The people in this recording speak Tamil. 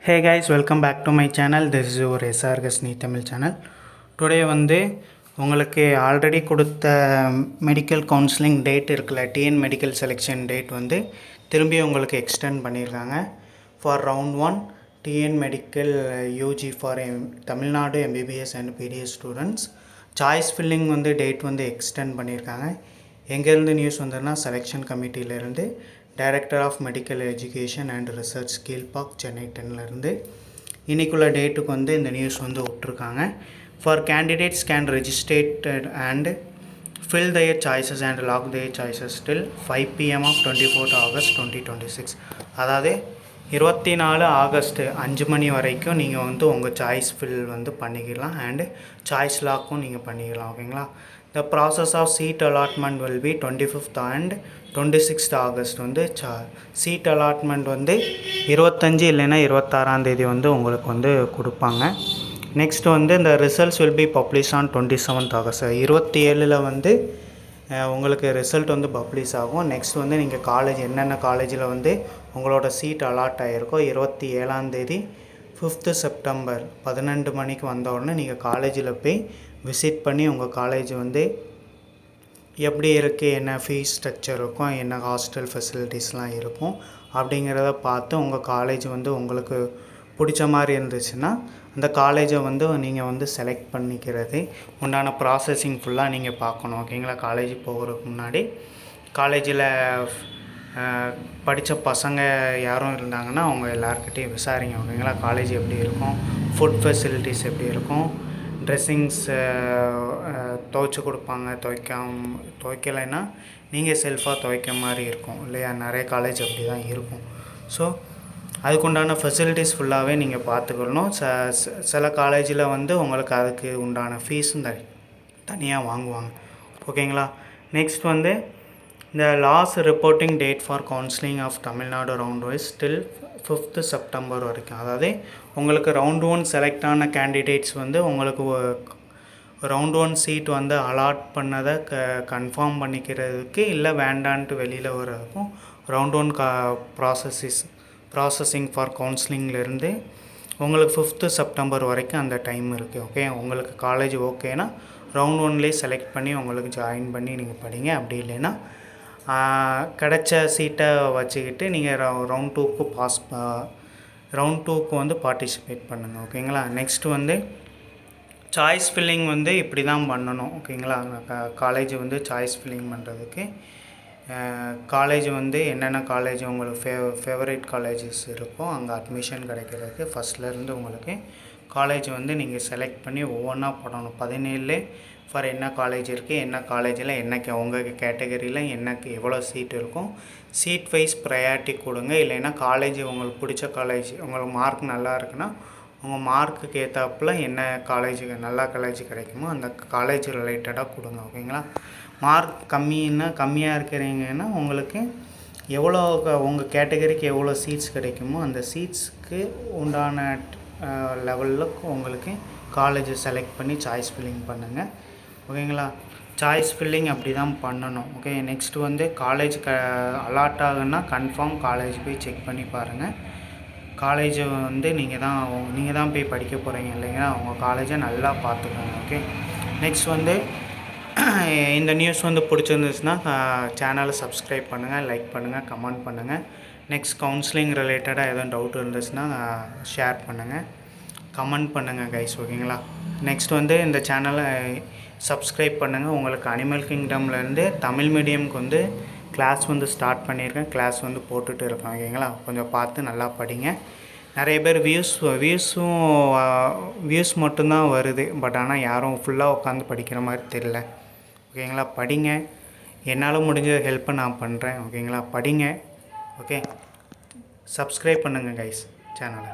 Hey guys, welcome back to my channel. This is your SRGS Tamil channel. Today உங்களுக்கு ஆல்ரெடி கொடுத்த மெடிக்கல் கவுன்சிலிங் டேட் இருக்குல்ல, டிஎன் மெடிக்கல் செலெக்ஷன் டேட் திரும்பி உங்களுக்கு எக்ஸ்டெண்ட் பண்ணியிருக்காங்க for round 1 TN medical UG for Tamil Nadu MBBS and BDS students. Choice filling date extend பண்ணியிருக்காங்க. எங்கேருந்து நியூஸ் வந்ததுன்னா, selection கமிட்டியிலேருந்து director of medical education and research Kilpauk Chennai 10லேருந்து இன்றைக்குள்ள டேட்டுக்கு இந்த நியூஸ் விட்ருக்காங்க. For candidates can ரெஜிஸ்ட்ரேட்டட் and fill their choices and lock their choices till 5 PM of 24th August 2026. அதாவது 24 ஆகஸ்ட் 5 மணி வரைக்கும் நீங்கள் உங்கள் சாய்ஸ் ஃபில் பண்ணிக்கலாம் அண்டு சாய்ஸ் லாக்கும் நீங்கள் பண்ணிக்கலாம். ஓகேங்களா? The process of seat allotment will be 25th and 26th August. Seat allotment 25 இல்லைன்னா 26ஆம் தேதி உங்களுக்கு கொடுப்பாங்க. நெக்ஸ்ட் இந்த results will be publish on 27th August. 27 உங்களுக்கு ரிசல்ட் பப்ளிஷ் ஆகும். நெக்ஸ்ட் நீங்கள் காலேஜ் என்னென்ன காலேஜில் உங்களோட சீட் அலாட் ஆகிருக்கோ 27ஆம் தேதி 5th September 12 மணிக்கு வந்தவுடனே நீங்கள் காலேஜில் போய் விசிட் பண்ணி உங்கள் காலேஜ் எப்படி இருக்குது, என்ன ஃபீஸ் ஸ்ட்ரக்சர் இருக்கும், என்ன ஹாஸ்டல் ஃபெசிலிட்டிஸ்லாம் இருக்கும் அப்படிங்கிறத பார்த்து உங்கள் காலேஜ் உங்களுக்கு பிடிச்ச மாதிரி இருந்துச்சுன்னா அந்த காலேஜை நீங்கள் செலக்ட் பண்ணிக்கிறது உண்டான ப்ராசஸிங் ஃபுல்லாக நீங்கள் பார்க்கணும். ஓகேங்களா? காலேஜ் போகிறதுக்கு முன்னாடி காலேஜில் படித்த பசங்க யாரும் இருந்தாங்கன்னா அவங்க எல்லாருக்கிட்டையும் விசாரிங்க. ஓகேங்களா? காலேஜ் எப்படி இருக்கும், ஃபுட் ஃபெசிலிட்டிஸ் எப்படி இருக்கும், ட்ரெஸ்ஸிங்ஸ் துவைச்சி கொடுப்பாங்க, துவைக்கலைன்னா நீங்கள் செல்ஃபாக துவைக்க மாதிரி இருக்கும் இல்லையா? நிறைய காலேஜ் அப்படி தான் இருக்கும். ஸோ அதுக்குண்டான ஃபெசிலிட்டிஸ் ஃபுல்லாகவே நீங்கள் பார்த்துக்கணும். சில காலேஜில் உங்களுக்கு அதுக்கு உண்டான ஃபீஸும் தனியாக வாங்குவாங்க. ஓகேங்களா? நெக்ஸ்ட் இந்த last reporting date for counselling of Tamil Nadu round wise till 5th September வரைக்கும். அதாவது உங்களுக்கு ரவுண்ட் 1 செலக்ட் ஆன கேண்டிடேட்ஸ் உங்களுக்கு ரவுண்ட் 1 சீட் அலாட் பண்ணதை கன்ஃபார்ம் பண்ணிக்கிறதுக்கு இல்லை வேண்டான்ட்டு வெளியில் வர்றதுக்கும் ரவுண்ட் 1 ப்ராசஸிங் ஃபார் கவுன்சிலிங்லேருந்து உங்களுக்கு 5th September வரைக்கும் அந்த டைம் இருக்குது. ஓகே, உங்களுக்கு காலேஜ் ஓகேனா ரவுண்ட் 1லேயே செலக்ட் பண்ணி உங்களுக்கு ஜாயின் பண்ணி நீங்கள் படிங்க. அப்படி இல்லைன்னா கிடைச்ச சீட்டை வச்சுக்கிட்டு நீங்கள் ரவுண்ட் 2க்கு பார்ட்டிசிபேட் பண்ணுங்கள். ஓகேங்களா? நெக்ஸ்ட் சாய்ஸ் ஃபில்லிங் இப்படி தான் பண்ணணும். ஓகேங்களா? காலேஜ் சாய்ஸ் ஃபில்லிங் பண்ணுறதுக்கு காலேஜ் என்னென்ன காலேஜ் உங்களுக்கு ஃபேவரேட் காலேஜஸ் இருக்கோ அங்கே அட்மிஷன் கிடைக்கிறதுக்கு ஃபஸ்ட்லேருந்து உங்களுக்கு காலேஜ் நீங்கள் செலக்ட் பண்ணி ஒவ்வொன்றா போடணும். 17 ஃபார் என்ன காலேஜ் இருக்குது, என்ன காலேஜில் என்ன உங்கள் கேட்டகரியில் எனக்கு எவ்வளோ சீட் இருக்கும், சீட் வைஸ் ப்ரையாரிட்டி கொடுங்க. இல்லைன்னா காலேஜ் உங்களுக்கு பிடிச்ச காலேஜ், உங்களுக்கு மார்க் நல்லா இருக்குன்னா உங்கள் மார்க்குக்கு ஏற்றாப்புல என்ன காலேஜுக்கு நல்ல காலேஜ் கிடைக்குமோ அந்த காலேஜ் ரிலேட்டடாக கொடுங்க. ஓகேங்களா? மார்க் கம்மியாக இருக்கிறீங்கன்னா உங்களுக்கு எவ்வளோ உங்கள் கேட்டகரிக்கு எவ்வளோ சீட்ஸ் கிடைக்குமோ அந்த சீட்ஸ்க்கு உண்டான லெவலில் உங்களுக்கு காலேஜை செலக்ட் பண்ணி சாய்ஸ் ஃபில்லிங் பண்ணுங்கள். ஓகேங்களா? சாய்ஸ் ஃபில்லிங் அப்படி தான் பண்ணணும். ஓகே, நெக்ஸ்ட் காலேஜ் அலாட் ஆகுன்னா கன்ஃபார்ம் காலேஜ் போய் செக் பண்ணி பாருங்கள். காலேஜை நீங்கள் தான் போய் படிக்க போகிறீங்க இல்லைங்களா? உங்கள் காலேஜை நல்லா பார்த்துக்கோங்க. ஓகே, நெக்ஸ்ட் இந்த நியூஸ் பிடிச்சிருந்துச்சுன்னா சேனலை சப்ஸ்கிரைப் பண்ணுங்கள், லைக் பண்ணுங்கள், கமெண்ட் பண்ணுங்கள். நெக்ஸ்ட் கவுன்சிலிங் ரிலேட்டடாக எதுவும் டவுட் இருந்துச்சுன்னா ஷேர் பண்ணுங்கள், கமெண்ட் பண்ணுங்கள் கைஸ். ஓகேங்களா? நெக்ஸ்ட் இந்த சேனலை சப்ஸ்கிரைப் பண்ணுங்கள். உங்களுக்கு அனிமல் கிங்டம்லேருந்து தமிழ் மீடியமுக்கு கிளாஸ் ஸ்டார்ட் பண்ணியிருக்கேன், கிளாஸ் போட்டுட்டு இருக்கேன். ஓகேங்களா? கொஞ்சம் பார்த்து நல்லா படிங்க. நிறைய பேர் வியூஸ் மட்டும்தான் வருது, பட் ஆனால் யாரும் ஃபுல்லாக உட்காந்து படிக்கிற மாதிரி தெரியல. ஓகேங்களா? படிங்க, என்னால் முடிஞ்ச ஹெல்ப்பை நான் பண்ணுறேன். ஓகேங்களா? படிங்க. ஓகே, சப்ஸ்கிரைப் பண்ணுங்கள் கைஸ் சேனலை.